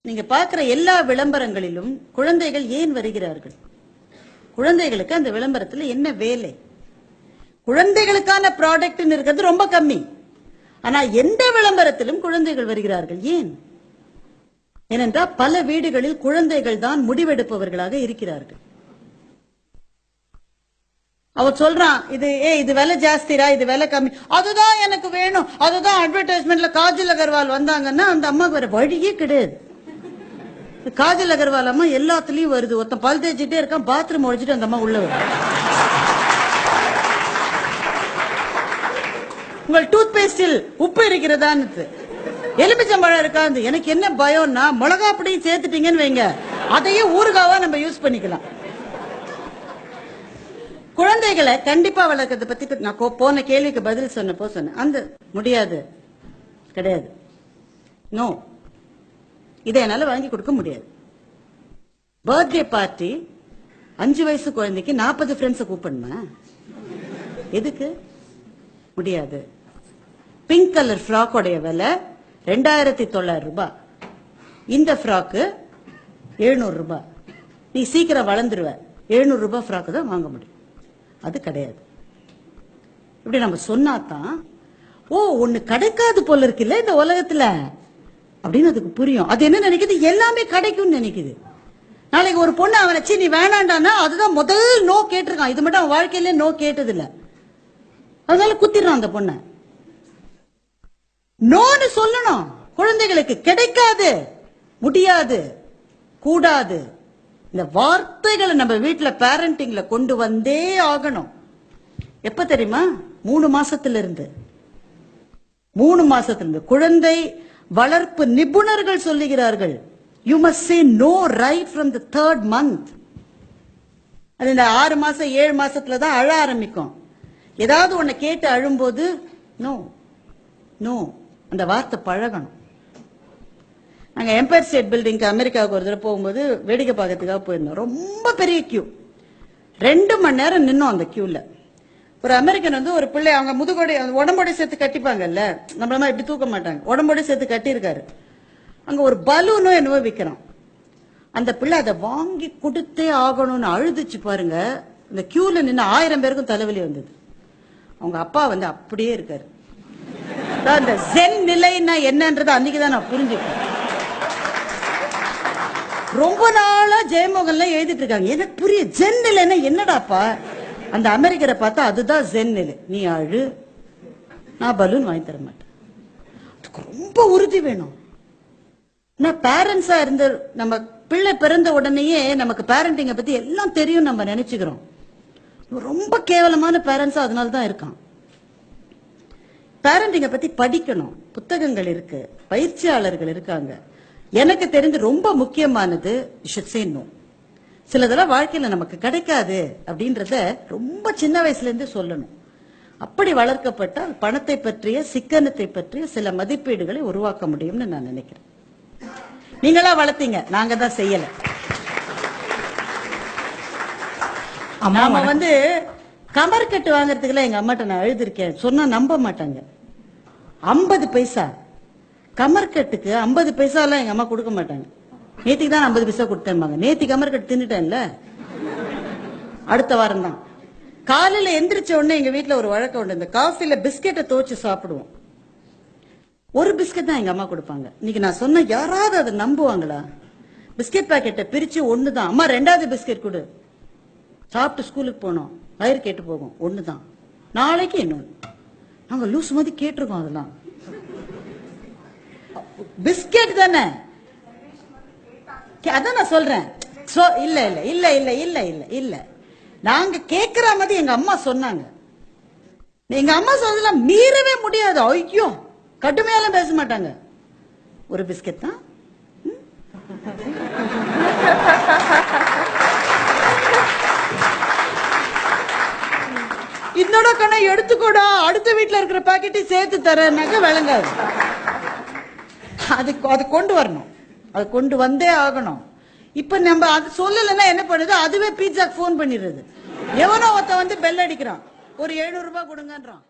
நீங்க பார்க்கிற எல்லா விளம்பரங்களிலும் குழந்தைகள் ஏன் வருகிறார்கள்? குழந்தைகளுக்கு அந்த விளம்பரத்தில் என்ன வேலை? குழந்தைகளுக்கான ப்ராடக்ட் இருக்கிறது ரொம்ப கம்மி. ஆனா எந்த விளம்பரத்திலும் குழந்தைகள் வருகிறார்கள் ஏன்? ஏனென்றால் பல வீடுகளில் குழந்தைகள் தான் முடிவெடுப்பவர்களாக இருக்கிறார்கள். அவர் சொல்றான், இது விலை ஜாஸ்திரா, இது விலை கம்மி, அதுதான் எனக்கு வேணும், அதுதான் அட்வர்டைஸ்மெண்ட்ல காஜல் அகர்வால் வந்தாங்கன்னா அந்த அம்மா வேற வழியே கிடையாது. காஜல் அகர்வால் அம்மா எல்லாத்துலயும் வருது. ஒருத்தன் பல் தேய்ச்சிட்டே இருக்கான், பாத்ரூம் ஒழிச்சிட்டு அந்த அம்மா உள்ள வரும். உங்கள் டூத் பேஸ்டில் உப்பு இருக்கிறதான்னு, எலுமிச்சம்பழம் இருக்காது. எனக்கு என்ன பயம்னா மிளகா பொடியும் சேர்த்துட்டீங்கன்னு வைங்க, அதையே ஊறுகாவா நம்ம யூஸ் பண்ணிக்கலாம். குழந்தைகளை கண்டிப்பா வளர்க்கறத பத்தி நான் போன கேள்விக்கு பதில் சொன்னப்போ சொன்னேன், அந்த முடியாது கிடையாது, நோ, இதை என்னால வாங்கி கொடுக்க முடியாது. பர்த்டே பார்ட்டி 5 வயசு குழந்தைக்கு 40 ஃப்ரெண்ட்ஸை கூப்பிடணுமா? எதுக்கு? முடியாது. பிங்க் கலர் ஃப்ராக்கோடைய விலை 2900 ரூபாய், இந்த ஃப்ராக்கு 700 ரூபாய். நீ சீக்கிரம் வளர்ந்துருவ, 700 ரூபாய் ஃப்ராக்கு தான் வாங்க முடியும். அது கிடையாது. இப்படி நம்ம சொன்னாதான் ஒண்ணு கிடைக்காது போல இருக்குல்ல இந்த உலகத்துல அப்படின்னு அதுக்கு புரியும். அது என்ன நினைக்குது? எல்லாமே கிடைக்கும் நினைக்குது. நாளைக்கு ஒரு பொண்ணு அவனை நீ வேணாண்டானா அதுதான் முதல் நோ கேட்டிருக்கான். இது மட்டும் அவன் வாழ்க்கையில நோ கேட்டது இல்ல, அதனால குத்திடுறான் அந்த பொண்ண. நோன்னு சொல்லணும். குழந்தைகளுக்கு கிடைக்காது, முடியாது, கூடாது, இந்த வார்த்தைகளை நம்ம வீட்டுல பேரண்டிங்ல கொண்டு வந்தே ஆகணும். எப்ப தெரியுமா? 3 மாசத்துல இருந்து. குழந்தை வளர்ப்பு நிபுணர்கள் சொல்லுகிறார்கள், you must say no right from the 3rd month. அது இந்த 6 மாசம் 7 மாசத்துல தான் அழ ஆரம்பிக்கும். ஏதாவது ஒண்ணு கேட்டு அழும்போது நோ நோ அந்த வார்த்தை பழகணும். நாங்க எம்பயர் ஸ்டேட் பில்டிங்க்கு அமெரிக்காவுக்கு ஒரு தடவை போகும்போது வேடிக்கை பார்க்கறதுக்காக போயிருந்தோம். ரொம்ப பெரிய கியூ, 2 மணி நேரம் நின்னோம் அந்த கியூல. ஒரு அமெரிக்கன் வந்து ஒரு பிள்ளை அவங்க முதுகோடை உடம்போட சேர்த்து கட்டிப்பாங்கல்ல, நம்மளமா இப்படி தூக்க மாட்டாங்க, உடம்போட சேர்த்து கட்டியிருக்காரு. அங்க ஒரு பலூனும் என்னவோ விற்கிறான். அந்த பிள்ளை அதை வாங்கி கொடுத்தே ஆகணும்னு அழுதுச்சு பாருங்க. இந்த கியூல நின்று 1000 பேருக்கும் தலைவலி வந்தது. அவங்க அப்பா வந்து அப்படியே இருக்காரு. அந்த ஜென் நிலைன்னா என்னன்றது அன்னைக்குதான் நான் புரிஞ்சுக்கிறேன். ரொம்ப நாளா ஜெயமோகன்ல எழுதிட்டு இருக்காங்க, எனக்கு புரிய ஜென் நிலைன்னா என்னடாப்பா. அந்த அமெரிக்கரை பார்த்தா அதுதான் ஜென் நிலை. நீ அழு, நான் பலூன் வாங்கி தர மாட்டேன். அதுக்கு ரொம்ப உறுதி வேணும். பேரண்ட்ஸா இருந்த நம்ம பிள்ளை பிறந்த உடனேயே நமக்கு பேரண்டிங்க பத்தி எல்லாம் தெரியும் நம்ம நினைச்சுக்கிறோம். ரொம்ப கேவலமான பேரண்ட்ஸா அதனாலதான் இருக்கான். பேரண்டிங்க பத்தி படிக்கணும், புத்தகங்கள் இருக்கு, பயிற்சியாளர்கள் இருக்காங்க. எனக்கு தெரிந்து ரொம்ப முக்கியமானது நோ. சிலதெல்லாம் வாழ்க்கையில நமக்கு கிடைக்காது அப்படின்றத ரொம்ப சின்ன வயசுல இருந்து சொல்லணும். அப்படி வளர்க்கப்பட்டால் பணத்தை பற்றிய சிக்கனத்தை பற்றிய சில மதிப்பீடுகளை உருவாக்க முடியும்னு நான் நினைக்கிறேன். நீங்களா வளர்த்தீங்க, நாங்க தான் செய்யல. நாம வந்து கமர் கட்டு வாங்குறதுக்குள்ள எங்க அம்மாட்ட நான் எழுதிருக்கேன் சொன்னா நம்ப மாட்டாங்க. 50 பைசா கமர் கட்டுக்கு 50 பைசா எல்லாம் எங்க அம்மா கொடுக்க மாட்டாங்க. நேத்திக்கு தான் 50 பைசா கொடுத்தேன்பாங்க. நேத்தி கமர் கட்டு தின்னுட்டேன்ல, அடுத்த வாரம் தான். காலையில எந்திரிச்ச உடனே எங்க வீட்டுல ஒரு வழக்கம் உண்டு, இந்த காஃபில பிஸ்கெட்டை துவச்சு சாப்பிடுவோம். ஒரு பிஸ்கெட் தான் எங்க அம்மா கொடுப்பாங்க. இன்னைக்கு நான் சொன்ன யாராவது அதை நம்புவாங்களா? பிஸ்கெட் பாக்கெட்டை பிரிச்சு ஒண்ணுதான். அம்மா 2வது பிஸ்கெட் கொடு, சாப்பிட்டு ஸ்கூலுக்கு போனோம், வயிறு கேட்டு போகும், ஒண்ணுதான். நாளைக்கு இன்னொன்னு. நாங்க லூஸ் மாதிரி கேட்டிருக்கோம். அதெல்லாம் பிஸ்கெட் தானே, அதான் நான் சொல்றேன். இல்ல இல்ல இல்ல இல்ல இல்ல இல்ல இல்ல நாங்க கேட்கிற மாதிரி எங்க அம்மா சொன்னாங்க. எங்க அம்மா சொன்னதெல்லாம் மீறவே முடியாது. ஐயோ, கடுமையாலாம் பேச மாட்டாங்க. ஒரு பிஸ்கெட் தான். இன்னொட கண்ணா எடுத்துக்கூடா, அடுத்த வீட்டுல இருக்கிற பாக்கெட்டை சேர்த்து தரனாக்க விளங்காது. அது கொண்டு வரணும், அது கொண்டு வந்தே ஆகணும். இப்ப நம்ம அது சொல்லலைன்னா என்ன பண்ணுது, அதுவே பீட்சாக்கு போன் பண்ணிடுறது. எவனோ ஒருத்த வந்து பெல் அடிக்கிறான், ஒரு 700 ரூபாய் கொடுங்கன்றான்.